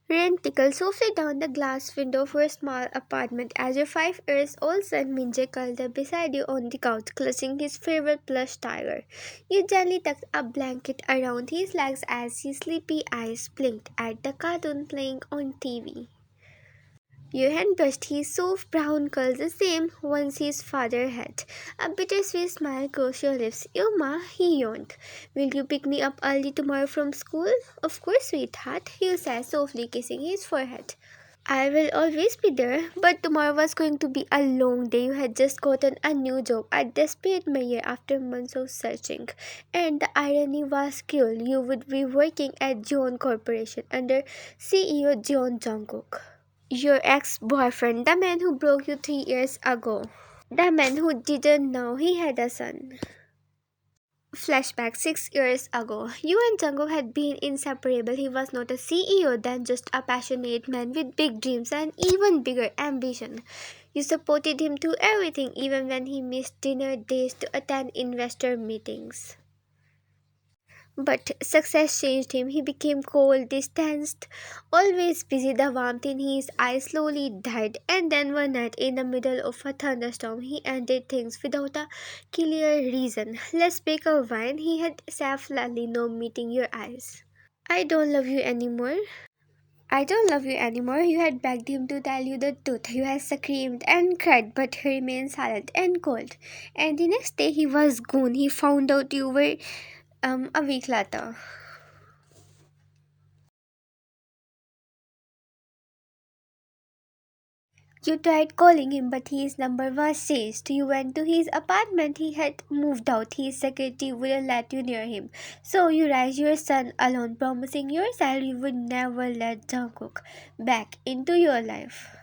Rain tickled softly down the glass window of her small apartment as her 5 years old son Minjay curled up beside you on the couch, clutching his favorite plush tiger. You gently tucked a blanket around his legs as his sleepy eyes blinked at the cartoon playing on TV. Your hand brushed his soft brown curls, the same ones his father had. A bittersweet smile crossed your lips. Yoma, he yawned. Will you pick me up early tomorrow from school? Of course, sweetheart, he said softly, kissing his forehead. I will always be there, but tomorrow was going to be a long day. You had just gotten a new job, a desperate mayor after months of searching. And the irony was cruel. You would be working at John Corporation under CEO John Jungkook. Your ex-boyfriend, the man who broke you 3 years ago. The man who didn't know he had a son. Flashback 6 years ago. You and Jungkook had been inseparable. He was not a CEO then, just a passionate man with big dreams and even bigger ambition. You supported him through everything, even when he missed dinner days to attend investor meetings. But success changed him. He became cold, distanced, always busy. The warmth in his eyes slowly died. And then one night, in the middle of a thunderstorm, he ended things without a clear reason. Let's break a wine, he had said flatly, no meeting your eyes. I don't love you anymore. I don't love you anymore. You had begged him to tell you the truth. You had screamed and cried, but he remained silent and cold. And the next day he was gone. He found out you were a week later. You tried calling him, but his number was seized. You went to his apartment. He had moved out. His secretary wouldn't let you near him. So you raised your son alone, promising yourself you would never let Jungkook back into your life.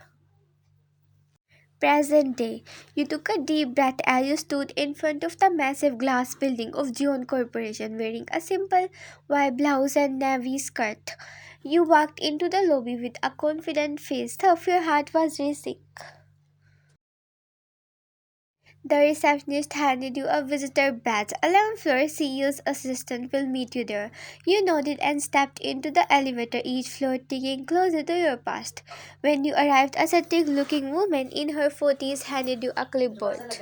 Present day. You took a deep breath as you stood in front of the massive glass building of Zion Corporation wearing a simple white blouse and navy skirt. You walked into the lobby with a confident face, though your heart was racing. The receptionist handed you a visitor badge. 11th floor CEO's assistant will meet you there. You nodded and stepped into the elevator, each floor taking closer to your past. When you arrived, a ascetic looking woman in her 40s handed you a clipboard.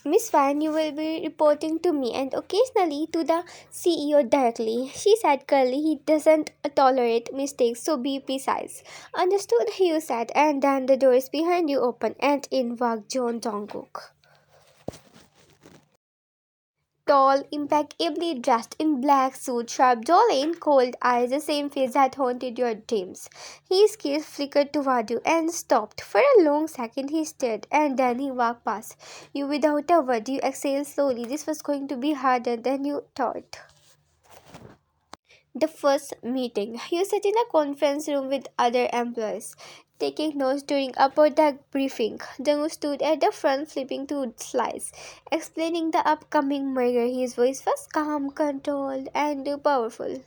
Miss Fan, you will be reporting to me and occasionally to the CEO directly. She said curly, he doesn't tolerate mistakes, so be precise. Understood, you said, and then the doors behind you opened and in walked John Jungkook. Tall, impeccably dressed in black suit, sharp jawline, cold eyes, the same face that haunted your dreams. His gaze flickered toward you and stopped. For a long second he stared, and then he walked past you without a word. You exhaled slowly. This was going to be harder than you thought. The first meeting. You sat in a conference room with other employees, taking notes during a product briefing. Jungwoo stood at the front flipping through slides, explaining the upcoming merger. His voice was calm, controlled, and powerful.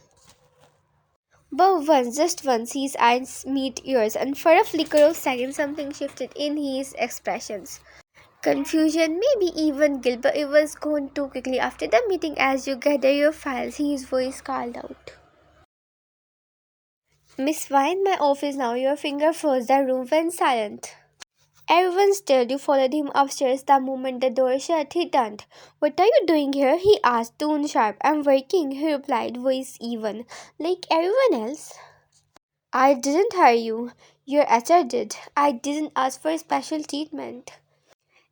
But once, just once, his eyes met yours, and for a flicker of second, something shifted in his expressions. Confusion, maybe even guilt, but it was gone too quickly. After the meeting, as you gather your files, his voice called out. Miss Vine, my office now. Your finger froze. The room went silent. Everyone stared. You followed him upstairs. The moment the door shut, he turned. What are you doing here? He asked, tone sharp. I'm working, he replied, voice even. Like everyone else. I didn't hire you. Your HR did. I didn't ask for special treatment.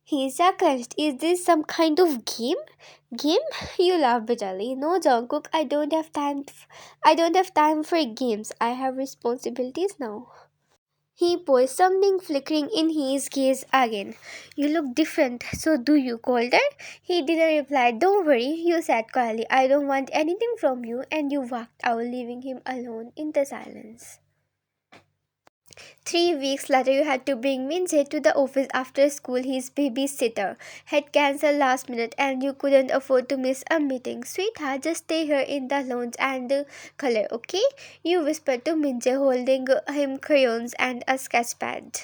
He's clenched. Is this some kind of game? Game? You laugh bitterly. No, Jungkook. I don't have time for games. I have responsibilities now. He paused, something flickering in his gaze again. You look different. So do you, colder? He didn't reply. Don't worry, you said quietly. I don't want anything from you. And you walked out, leaving him alone in the silence. 3 weeks later, you had to bring Minjay to the office after school. His babysitter had cancelled last minute and you couldn't afford to miss a meeting. Sweetheart, just stay here in the lounge and color, okay? You whispered to Minjay, holding him crayons and a sketch pad.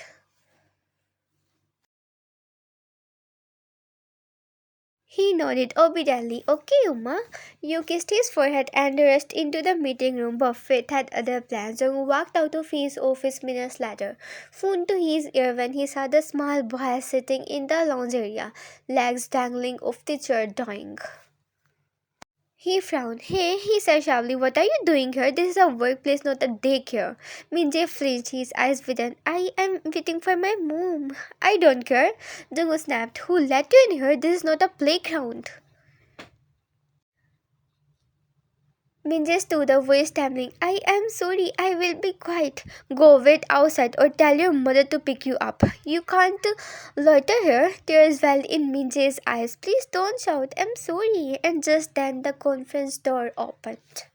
He nodded obediently. Okay, Uma. You kissed his forehead and rushed into the meeting room, but Faith had other plans. Jung walked out of his office minutes later, phone to his ear when he saw the small boy sitting in the lounge area, legs dangling off the chair, dying. He frowned. Hey, he said sharply, what are you doing here? This is a workplace, not a daycare. Minjay flinched, his eyes widened. I am waiting for my mom. I don't care. Jungo snapped. Who let you in here? This is not a playground. Minjay stood up, voice trembling. I am sorry. I will be quiet. Go wait outside or tell your mother to pick you up. You can't loiter here. Tears welled in Minjay's eyes. Please don't shout. I'm sorry. And just then the conference door opened.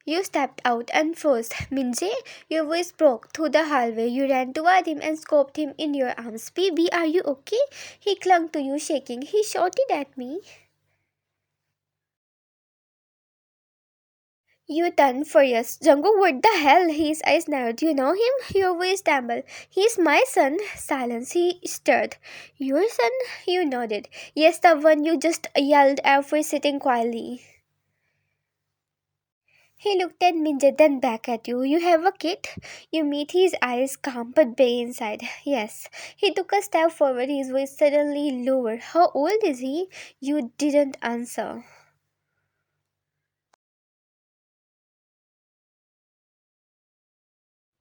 You stepped out and froze. Minjay, your voice broke through the hallway. You ran toward him and scooped him in your arms. Baby, are you okay? He clung to you, shaking. He shouted at me. You turned furious. Jungkook, what the hell? His eyes narrowed. You know him? Your voice trembled. He's my son. Silence. He stirred. Your son? You nodded. Yes, the one you just yelled at for sitting quietly. He looked at Minjay, then back at you. You have a kid? You meet his eyes calm but bay inside. Yes. He took a step forward, his voice suddenly lower. How old is he? You didn't answer.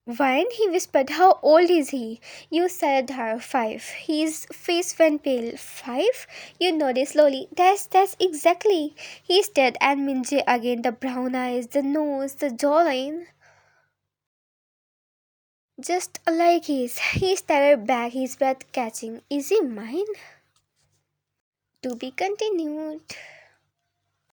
Wine, he whispered. How old is he? You said her 5. His face went pale. 5? You nodded slowly. That's exactly. He stared at Minjay again, the brown eyes, the nose, the jawline. Just like his. He started back, his breath catching. Is he mine? To be continued.